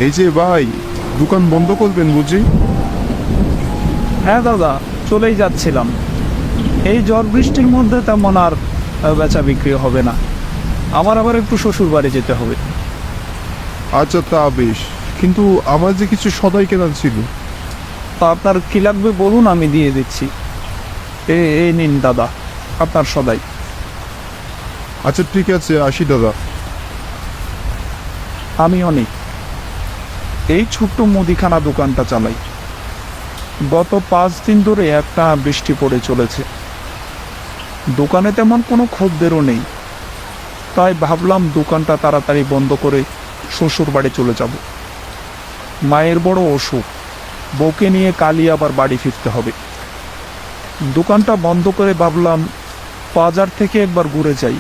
এই যে ভাই, দোকান বন্ধ করবেন বুঝি? হ্যাঁ দাদা, চলেই যাচ্ছিলাম। এই ঝড় বৃষ্টির মধ্যে তেমন আর বেচা বিক্রি হবে না। আমার আবার একটু শ্বশুর বাড়ি যেতে হবে। আচ্ছা, তা বেশ, কিন্তু আমার যে কিছু সদাই কেনার ছিল। তা আপনার কী লাগবে বলুন, আমি দিয়ে দিচ্ছি। এই নিন দাদা, আপনার সদাই। আচ্ছা ঠিক আছে, আসি দাদা। আমি অনেক এই ছোট্ট মুদিখানা দোকানটা চালাই। গত 5 দিন ধরে একটা বৃষ্টি পড়ে চলেছে। দোকানে তেমন কোনো খদ্দেরও নেই, তাই ভাবলাম দোকানটা তাড়াতাড়ি বন্ধ করে শ্বশুর বাড়ি চলে যাব। মায়ের বড় অসুখ, বউকে নিয়ে কালই আবার বাড়ি ফিরতে হবে। দোকানটা বন্ধ করে ভাবলাম বাজার থেকে একবার ঘুরে যাই,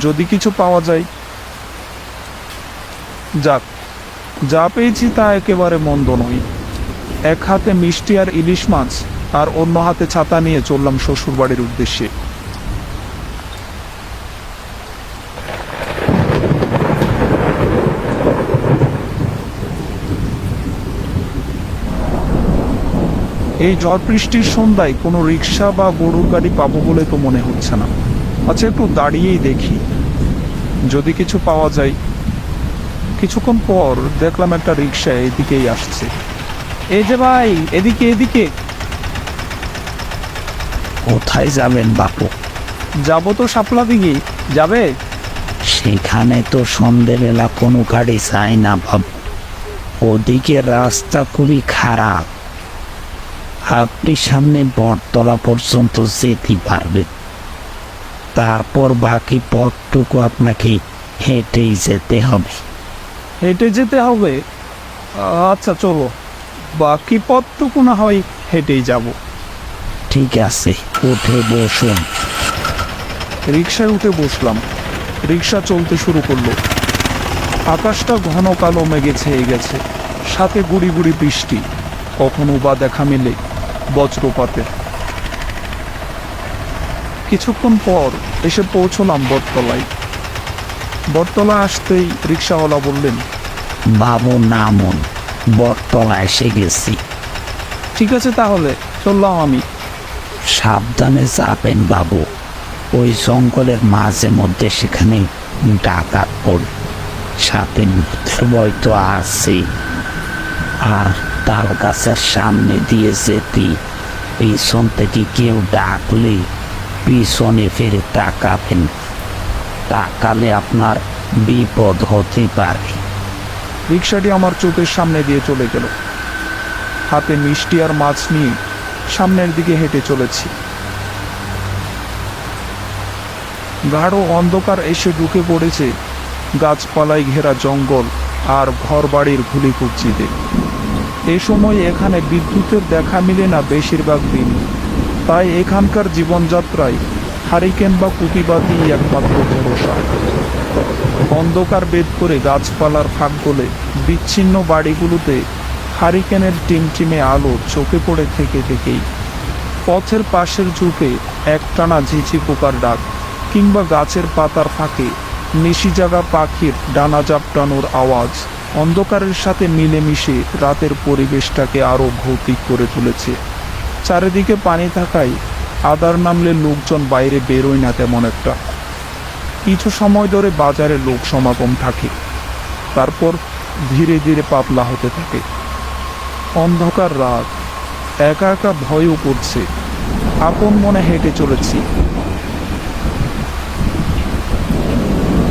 যদি কিছু পাওয়া যায়। যাক, যা পেয়েছি তা একেবারে মন্দ নয়। এক হাতে মিষ্টি আর ইলিশ মাছ, আর অন্য হাতে ছাতা নিয়ে চললাম শ্বশুর বাড়ির উদ্দেশ্যে। এই ঝড় বৃষ্টির সন্ধ্যায় কোনো রিক্সা বা গরুর গাড়ি পাবো বলে তো মনে হচ্ছে না। আচ্ছা, একটু দাঁড়িয়েই দেখি, যদি কিছু পাওয়া যায়। কিছুক্ষণ পর দেখলাম একটা রিক্সা এদিকেই আসছে। এই যে ভাই, এদিকে এদিকে। কোথায় যাবেন বাপু? যাবো তো শাপলা দিঘি। যাবে? সেখানে তো সন্ধেবেলা কোনো গাড়ি যায় না বাবু, ওদিকে রাস্তা খুবই খারাপ। আপনি সামনে বটতলা পর্যন্ত যেতে পারবেন, তারপর বাকি পথটুকু আপনাকে হেঁটেই যেতে হবে। হেঁটে যেতে হবে? আচ্ছা চলো, বাকি পথটুকু না হয় হেঁটেই যাব। ঠিক আছে, উঠে বসুন। রিক্সায় উঠে বসলাম। রিক্সা চলতে শুরু করলো। আকাশটা ঘন কালো মেঘে ছেয়ে গেছে, সাথে গুড়ি গুড়ি বৃষ্টি, কখনো বা দেখা মেলে বজ্রপাতের। কিছুক্ষণ পর এসে পৌঁছলাম বটতলায়। বটতলা আসতেই রিক্সাওয়ালা বললেন, বাবু নামুন, বটতলা এসে গেছি। ঠিক আছে তাহলে, চললাম আমি। সাবধানে যাবেন বাবু, ওই জঙ্গলের মাঝে মধ্যে সেখানে ডাকাত পড়ে, সাথে ভয় তো আছে। আর তার গাছের সামনে দিয়ে যেতে পিছন থেকে কেউ ডাকলে পিছনে ফিরে তাকাবেন, তাকালে আপনার বিপদ হতে পারে। রিক্সাটি আমার চোখের সামনে দিয়ে চলে গেল। হাতে মিষ্টি আর মাছ নিয়ে সামনের দিকে হেঁটে চলেছি। গাঢ় অন্ধকার এসে ঢুকে পড়েছে গাছপালায় ঘেরা জঙ্গল আর ঘরবাড়ির ঘুলি কুচিতে। এই সময় এখানে বিদ্যুতের দেখা মিলে না বেশিরভাগ দিন, তাই এখানকার জীবনযাত্রায় হারিকেন বা কুটিবাতি একমাত্র ভরসা। অন্ধকার বেদ করে গাছপালার ফাঁক গলে বিচ্ছিন্ন বাড়িগুলোতে হারিকেনের টিমটিমে আলো চোখে পড়ে থেকে থেকেই। পথের পাশের ঝুঁকে একটানা ঝিঝি পোকার ডাক, কিংবা গাছের পাতার ফাঁকে নিশিজাগা পাখির ডানা জাপটানোর আওয়াজ অন্ধকারের সাথে মিলেমিশে রাতের পরিবেশটাকে আরও ভৌতিক করে তুলেছে। চারিদিকে পানি থাকায় আদার নামলে লোকজন বাইরে বেরোয় না তেমন একটা। কিছু সময় ধরে বাজারে লোক সমাগম থাকে, তারপর ধীরে ধীরে পাতলা হতে থাকে। অন্ধকার রাত, একা একা ভয়ও করছে। আপন মনে হেঁটে চলেছি।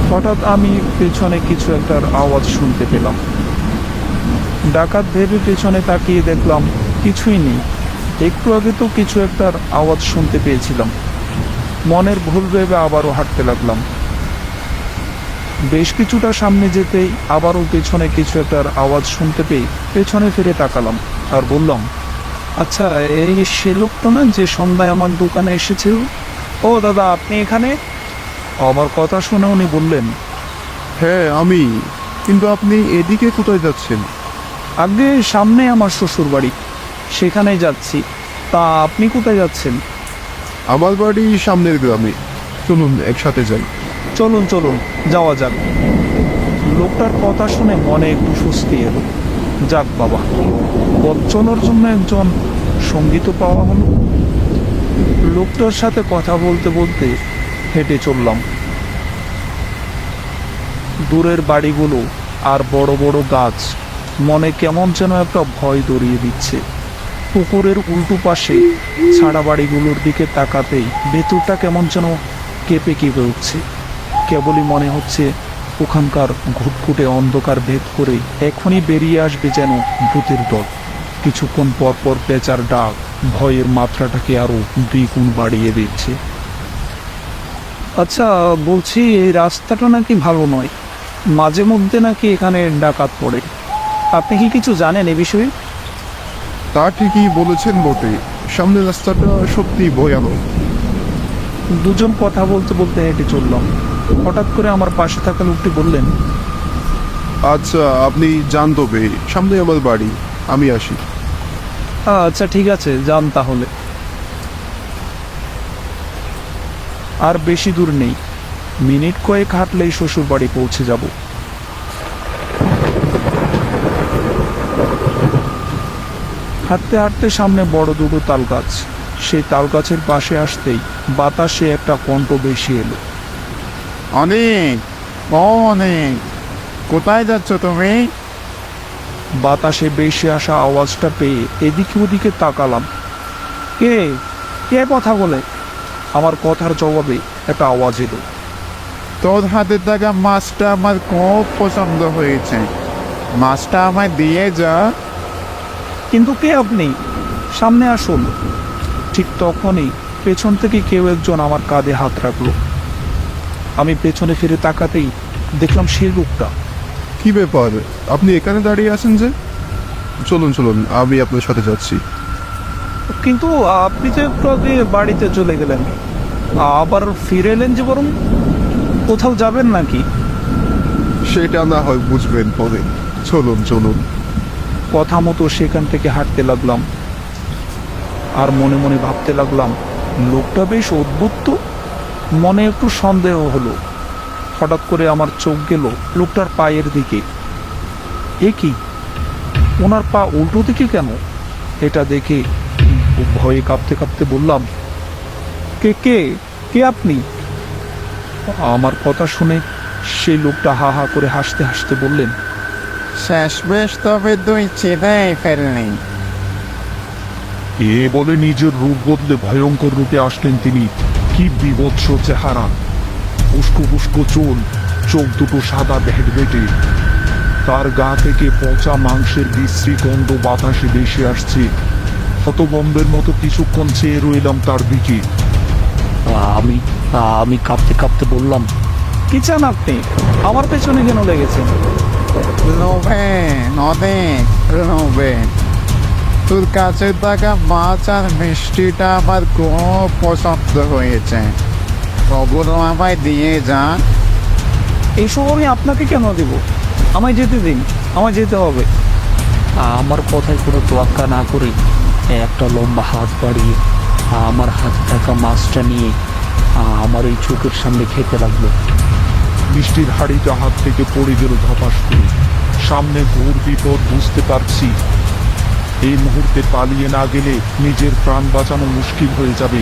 হঠাৎ আমি পেছনে কিছু একটার আওয়াজ শুনতে পেলাম। ডাকাত ভেবে পেছনে তাকিয়ে দেখলাম কিছুই নেই। একটু আগে তো কিছু একটার আওয়াজ শুনতে পেয়েছিলাম। মনের ভুল ভেবে আবারও হাঁটতে লাগলাম। বেশ কিছুটা সামনে যেতেই আবারও পেছনে কিছু একটার আওয়াজ শুনতে পেয়ে পেছনে ফিরে তাকালাম আর বললাম, আচ্ছা এই সে লোকটা না যে সন্ধ্যায় আমার দোকানে এসেছিল? ও দাদা, আপনি এখানে? আমার কথা শুনে উনি বললেন, হ্যাঁ আমি, কিন্তু আপনি এদিকে কোথায় যাচ্ছেন? আগে সামনে আমার শ্বশুর বাড়ি, সেখানেই যাচ্ছি। তা আপনি কোথায় যাচ্ছেন? আমার বাড়ি সামনের গ্রামে, চলুন একসাথে যাই। চলুন চলুন, যাওয়া যাক। লোকটার কথা শুনে মনে একটু স্বস্তি এলো। যাক বাবা, পথ চলার জন্য একজন সঙ্গী তো পাওয়া হলো। লোকটার সাথে কথা বলতে বলতে হেঁটে চললাম। দূরের বাড়িগুলো আর বড় বড় গাছ মনে কেমন যেন একটা ভয় দড়িয়ে দিচ্ছে। পুকুরের উল্টো পাশে ছাড়া বাড়িগুলোর দিকে তাকাতেই ভেতরটা কেমন যেন কেঁপে কেঁপে উঠছে। কেবলই মনে হচ্ছে ওখানকার ঘুটঘুটে অন্ধকার ভেদ করে এখনই বেরিয়ে আসবে যেন ভূতের দল। কিছুক্ষণ পর পর পেঁচার ডাক ভয়ের মাত্রাটাকে আরো দ্বিগুণ বাড়িয়ে দিচ্ছে। আচ্ছা, বলছি এই রাস্তাটা নাকি ভালো নয়, মাঝে মধ্যে নাকি এখানে ডাকাত পড়ে। আপনি কি কিছু জানেন এ বিষয়ে? তা ঠিকই বলেছেন বটে, সামনের রাস্তাটা সত্যি ভয়ানক। দুজন কথা বলতে বলতে হেঁটে চললাম। হঠাৎ করে আমার পাশে থাকা লোকটি বললেন, আচ্ছা আপনি যান, তবে সামনে আমার বাড়ি, আমি আসি। আচ্ছা ঠিক আছে, যান তাহলে। আর বেশি দূর নেই, মিনিট কয়েক হাঁটলেই শ্বশুর বাড়ি পৌঁছে যাব। হাঁটতে হাঁটতে সামনে বড় দুটো তাল গাছ। সেই তাল গাছের পাশে আসতেই বাতাসে একটা কণ্ঠ বেশি এলো। অনেক অনেক, কোথায় যাচ্ছ তুমি? বাতাসে বেশি আসা আওয়াজটা পেয়ে এদিকে ওদিকে তাকালাম। কে কে কথা বলে? আমার কথার জবাবে একটা আওয়াজ এলো। তোর হাতে থাকা মাছটা আমার খুব পছন্দ হয়েছে, মাছটা আমায় দিয়ে যা। কিন্তু কে আপনি? সামনে আসুন। ঠিক তখনই পেছন থেকে কেউ একজন আমার কাঁধে হাত রাখলো। আমি পেছনে ফিরে তাকাতেই দেখলাম সেই লোকটা। কি ব্যাপার, আপনি এখানে দাঁড়িয়ে আছেন যে? চলুন চলুন, আমি আপনার সাথে যাচ্ছি। কিন্তু আপনি তো একটু আগে বাড়িতে চলে গেলেন, আবার ফিরে এলেন যে বরং। কোথাও যাবেন নাকি? সেটা না হয় বুঝবেন পরে, চলুন চলুন। কথা মতো সেখান থেকে হাঁটতে লাগলাম। আর মনে মনে ভাবতে লাগলাম, লোকটা বেশ অদ্ভুত তো। মনে একটু সন্দেহ হলো। হঠাৎ করে আমার চোখ গেল লোকটার পায়ের দিকে। এ কি, ওনার পা উল্টো দিকে কেন? এটা দেখে ভয়ে কাঁপতে কাঁপতে বললাম, কে কে কে আপনি? আমার কথা শুনে সেই লোকটা হা হা করে হাসতে হাসতে বললেন, শেষ বেশ তবে তুই চিনেই ফেলনি। এ বলে নিজের রূপ বদলে ভয়ঙ্কর রূপে আসলেন তিনি। কি বিভৎস চেহারা, উস্কো উস্কো চুল, চোখ দুটো সাদা ভেটভেটে। তার গা থেকে পচা মাংসের বিশ্রী গন্ধ বাতাসে ভেসে আসছে। হতবম্বের মতো কিছুক্ষণ চেয়ে রইলাম তার দিকে। আমি আমি কাঁপতে কাঁপতে বললাম, কি চান আপনি? আমার পেছনে কেন লেগেছেন? লোভে অনেক লোভে, তোর কাছে থাকা মাছ আর মিষ্টিটা আমার খুব পছন্দ হয়েছে, ওগুলো আমায় দিয়ে যা। এইসব আমি আপনাকে কেন দেব? আমায় যেতে দিন, আমায় যেতে হবে। আমার কথায় কোনো তোয়াক্কা না করে একটা লম্বা হাত বাড়িয়ে আমার হাতে থাকা মাছটা নিয়ে আমার এই চোখের সামনে খেতে লাগলো। বৃষ্টির হাড়িটা হাত থেকে পড়ে গেল ধপাস করে। সামনে ঘোর বিপদ বুঝতে পারছি। এই মুহূর্তে পালিয়ে না গেলে নিজের প্রাণ বাঁচানো মুশকিল হয়ে যাবে।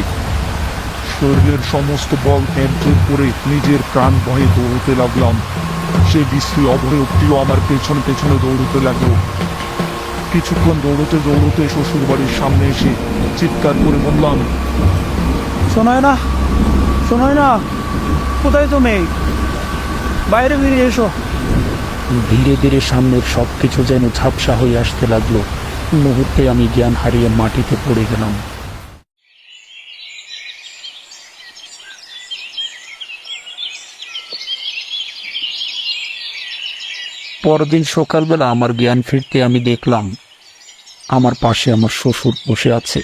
শরীরের সমস্ত বল নিয়ন্ত্রণ করে নিজের প্রাণ ভয়ে দৌড়তে লাগলাম। সে বিশ্রী অভয়ক্তিও আমার পেছনে পেছনে দৌড়তে লাগলো। কিছুক্ষণ দৌড়তে দৌড়তে শ্বশুর বাড়ির সামনে এসে চিৎকার করে বললাম, শোনায় না, শোনায় না, কোথায় তুমি? বাইরে বেরিয়ে এসো। ধীরে ধীরে সামনের সব কিছু যেন ঝাপসা হয়ে আসতে লাগলো। মুহূর্তে আমি জ্ঞান হারিয়ে মাটিতে পড়ে গেলাম। পরদিন সকালবেলা আমার জ্ঞান ফিরতে আমি দেখলাম আমার পাশে আমার শ্বশুর বসে আছে।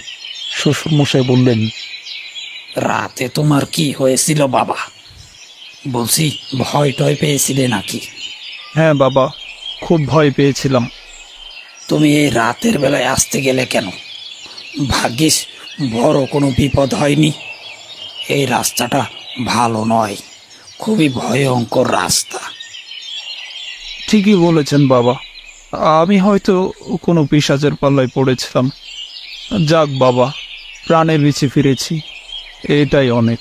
শ্বশুর মশাই বললেন, রাতে তোমার কি হয়েছিল বাবা? বলছি, ভয় টয় পেয়েছিলে নাকি? হ্যাঁ বাবা, খুব ভয় পেয়েছিলাম। তুমি এই রাতের বেলায় আসতে গেলে কেন? ভাগ্যিস বড় কোনো বিপদ হয়নি। এই রাস্তাটা ভালো নয়, খুবই ভয়ঙ্কর রাস্তা। ঠিকই বলেছেন বাবা, আমি হয়তো কোনো পিশাচের পাল্লায় পড়েছিলাম। যাক বাবা, প্রাণে বেঁচে ফিরেছি, এটাই অনেক।